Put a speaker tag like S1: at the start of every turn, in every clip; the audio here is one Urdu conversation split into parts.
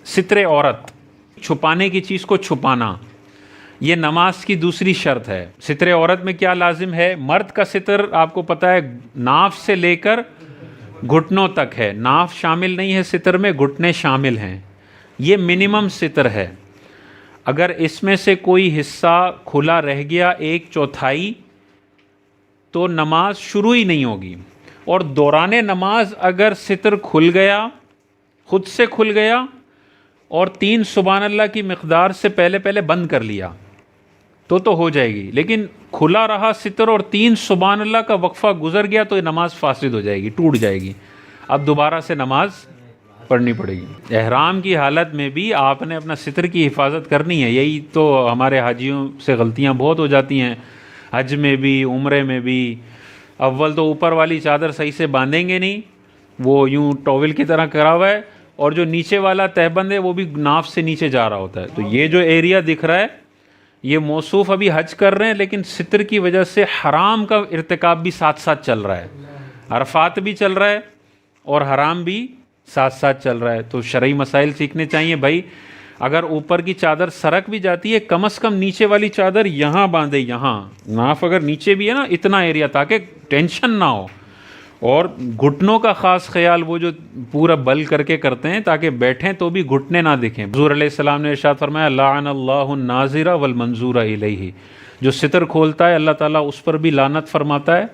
S1: ستر عورت، چھپانے کی چیز کو چھپانا، یہ نماز کی دوسری شرط ہے۔ ستر عورت میں کیا لازم ہے؟ مرد کا ستر آپ کو پتہ ہے ناف سے لے کر گھٹنوں تک ہے، ناف شامل نہیں ہے ستر میں، گھٹنے شامل ہیں، یہ منیمم ستر ہے۔ اگر اس میں سے کوئی حصہ کھلا رہ گیا 1/4 تو نماز شروع ہی نہیں ہوگی۔ اور دوران نماز اگر ستر کھل گیا، خود سے کھل گیا اور 3 سبحان اللہ کی مقدار سے پہلے بند کر لیا تو ہو جائے گی، لیکن کھلا رہا ستر اور 3 سبحان اللہ کا وقفہ گزر گیا تو یہ نماز فاسد ہو جائے گی، ٹوٹ جائے گی، اب دوبارہ سے نماز پڑھنی پڑے گی۔ احرام کی حالت میں بھی آپ نے اپنا ستر کی حفاظت کرنی ہے، یہی تو ہمارے حاجیوں سے غلطیاں بہت ہو جاتی ہیں، حج میں بھی عمرے میں بھی۔ اول تو اوپر والی چادر صحیح سے باندھیں گے نہیں، وہ یوں ٹاول کی طرح کرا ہوا ہے، اور جو نیچے والا تہبند ہے وہ بھی ناف سے نیچے جا رہا ہوتا ہے، تو یہ جو ایریا دکھ رہا ہے یہ موصوف ابھی حج کر رہے ہیں، لیکن ستر کی وجہ سے حرام کا ارتکاب بھی ساتھ ساتھ چل رہا ہے، عرفات بھی چل رہا ہے اور حرام بھی ساتھ ساتھ چل رہا ہے۔ تو شرعی مسائل سیکھنے چاہیے بھائی، اگر اوپر کی چادر سرک بھی جاتی ہے کم از کم نیچے والی چادر یہاں باندھے، یہاں ناف اگر نیچے بھی ہے نا اتنا ایریا، تاکہ ٹینشن نہ ہو۔ اور گھٹنوں کا خاص خیال وہ جو پورا بل کر کے کرتے ہیں تاکہ بیٹھیں تو بھی گھٹنے نہ دکھیں۔ حضور علیہ السلام نے ارشاد فرمایا لعن اللہ الناظر والمنظور الیہ، جو ستر کھولتا ہے اللہ تعالیٰ اس پر بھی لعنت فرماتا ہے،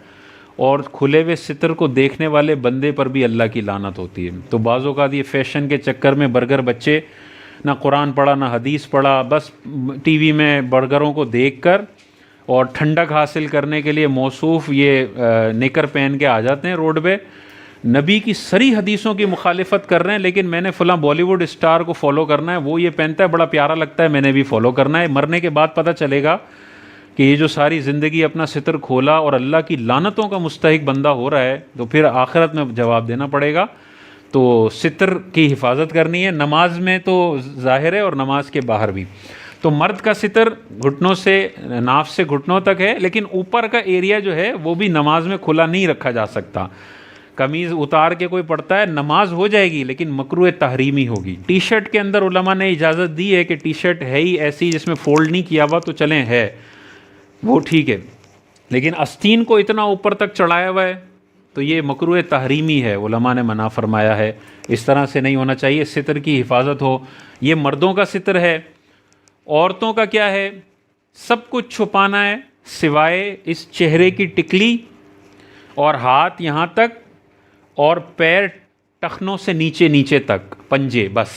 S1: اور کھلے ہوئے ستر کو دیکھنے والے بندے پر بھی اللہ کی لعنت ہوتی ہے۔ تو بعض اوقات یہ فیشن کے چکر میں برگر بچے نہ قرآن پڑھا نہ حدیث پڑھا، بس ٹی وی میں برگروں کو دیکھ کر اور ٹھنڈک حاصل کرنے کے لیے موصوف یہ نکر پہن کے آ جاتے ہیں روڈ پہ، نبی کی صریح حدیثوں کی مخالفت کر رہے ہیں، لیکن میں نے فلاں بالی ووڈ اسٹار کو فالو کرنا ہے، وہ یہ پہنتا ہے بڑا پیارا لگتا ہے، میں نے بھی فالو کرنا ہے۔ مرنے کے بعد پتہ چلے گا کہ یہ جو ساری زندگی اپنا ستر کھولا اور اللہ کی لعنتوں کا مستحق بندہ ہو رہا ہے، تو پھر آخرت میں جواب دینا پڑے گا۔ تو ستر کی حفاظت کرنی ہے، نماز میں تو ظاہر ہے اور نماز کے باہر بھی۔ تو مرد کا ستر گھٹنوں سے ناف سے گھٹنوں تک ہے، لیکن اوپر کا ایریا جو ہے وہ بھی نماز میں کھلا نہیں رکھا جا سکتا۔ قمیض اتار کے کوئی پڑھتا ہے نماز ہو جائے گی لیکن مکروہ تحریمی ہوگی۔ ٹی شرٹ کے اندر علماء نے اجازت دی ہے کہ ٹی شرٹ ہے ہی ایسی جس میں فولڈ نہیں کیا ہوا تو چلیں ہے وہ ٹھیک ہے، لیکن آستین کو اتنا اوپر تک چڑھایا ہوا ہے تو یہ مکروہ تحریمی ہے، علماء نے منع فرمایا ہے، اس طرح سے نہیں ہونا چاہیے۔ ستر کی حفاظت ہو، یہ مردوں کا ستر ہے۔ عورتوں کا کیا ہے؟ سب کچھ چھپانا ہے سوائے اس چہرے کی ٹکلی اور ہاتھ یہاں تک اور پیر ٹخنوں سے نیچے نیچے تک، پنجے، بس۔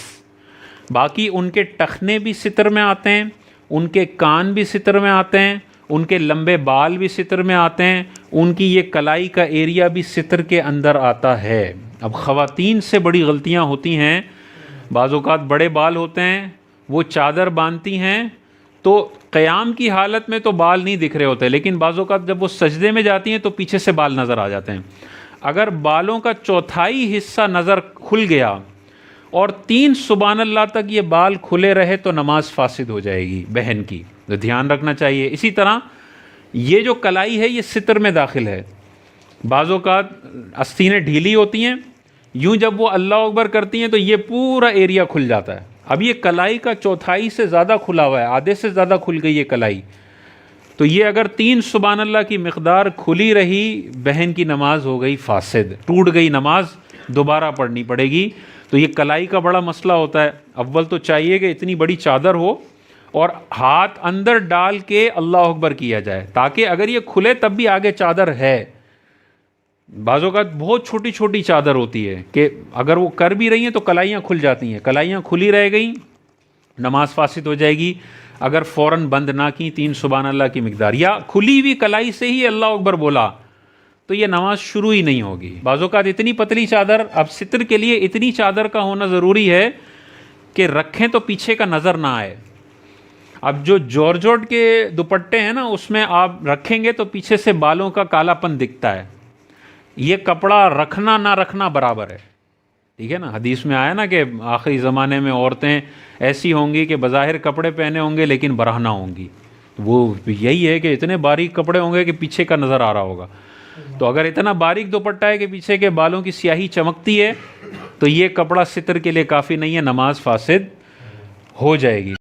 S1: باقی ان کے ٹخنے بھی ستر میں آتے ہیں، ان کے کان بھی ستر میں آتے ہیں، ان کے لمبے بال بھی ستر میں آتے ہیں، ان کی یہ کلائی کا ایریا بھی ستر کے اندر آتا ہے۔ اب خواتین سے بڑی غلطیاں ہوتی ہیں، بعض اوقات بڑے بال ہوتے ہیں، وہ چادر باندھتی ہیں تو قیام کی حالت میں تو بال نہیں دکھ رہے ہوتے، لیکن بعض اوقات جب وہ سجدے میں جاتی ہیں تو پیچھے سے بال نظر آ جاتے ہیں۔ اگر بالوں کا 1/4 حصہ نظر کھل گیا اور 3 سبحان اللہ تک یہ بال کھلے رہے تو نماز فاسد ہو جائے گی بہن کی، تو دھیان رکھنا چاہیے۔ اسی طرح یہ جو کلائی ہے یہ ستر میں داخل ہے۔ بعض اوقات آستینیں ڈھیلی ہوتی ہیں، یوں جب وہ اللہ اکبر کرتی ہیں تو یہ پورا ایریا کھل جاتا ہے۔ اب یہ کلائی کا 1/4 سے زیادہ کھلا ہوا ہے، آدھے سے زیادہ کھل گئی یہ کلائی، تو یہ اگر 3 سبحان اللہ کی مقدار کھلی رہی بہن کی نماز ہو گئی فاسد، ٹوٹ گئی نماز، دوبارہ پڑھنی پڑے گی۔ تو یہ کلائی کا بڑا مسئلہ ہوتا ہے۔ اول تو چاہیے کہ اتنی بڑی چادر ہو اور ہاتھ اندر ڈال کے اللہ اکبر کیا جائے، تاکہ اگر یہ کھلے تب بھی آگے چادر ہے۔ بعض اوقات بہت چھوٹی چھوٹی چادر ہوتی ہے کہ اگر وہ کر بھی رہی ہیں تو کلائیاں کھل جاتی ہیں، کلائیاں کھلی رہ گئیں نماز فاسد ہو جائے گی اگر فوراً بند نہ کی 3 سبحان اللہ کی مقدار، یا کھلی ہوئی کلائی سے ہی اللہ اکبر بولا تو یہ نماز شروع ہی نہیں ہوگی۔ بعض اوقات اتنی پتلی چادر، اب ستر کے لیے اتنی چادر کا ہونا ضروری ہے کہ رکھیں تو پیچھے کا نظر نہ آئے۔ اب جو جورجٹ کے دوپٹے ہیں نا اس میں آپ رکھیں گے تو پیچھے سے بالوں کا کالا پن دکھتا ہے، یہ کپڑا رکھنا نہ رکھنا برابر ہے، ٹھیک ہے نا۔ حدیث میں آیا نا کہ آخری زمانے میں عورتیں ایسی ہوں گی کہ بظاہر کپڑے پہنے ہوں گے لیکن برہنہ ہوں گی، وہ یہی ہے کہ اتنے باریک کپڑے ہوں گے کہ پیچھے کا نظر آ رہا ہوگا۔ تو اگر اتنا باریک دوپٹہ ہے کہ پیچھے کے بالوں کی سیاہی چمکتی ہے تو یہ کپڑا ستر کے لیے کافی نہیں ہے، نماز فاسد ہو جائے گی.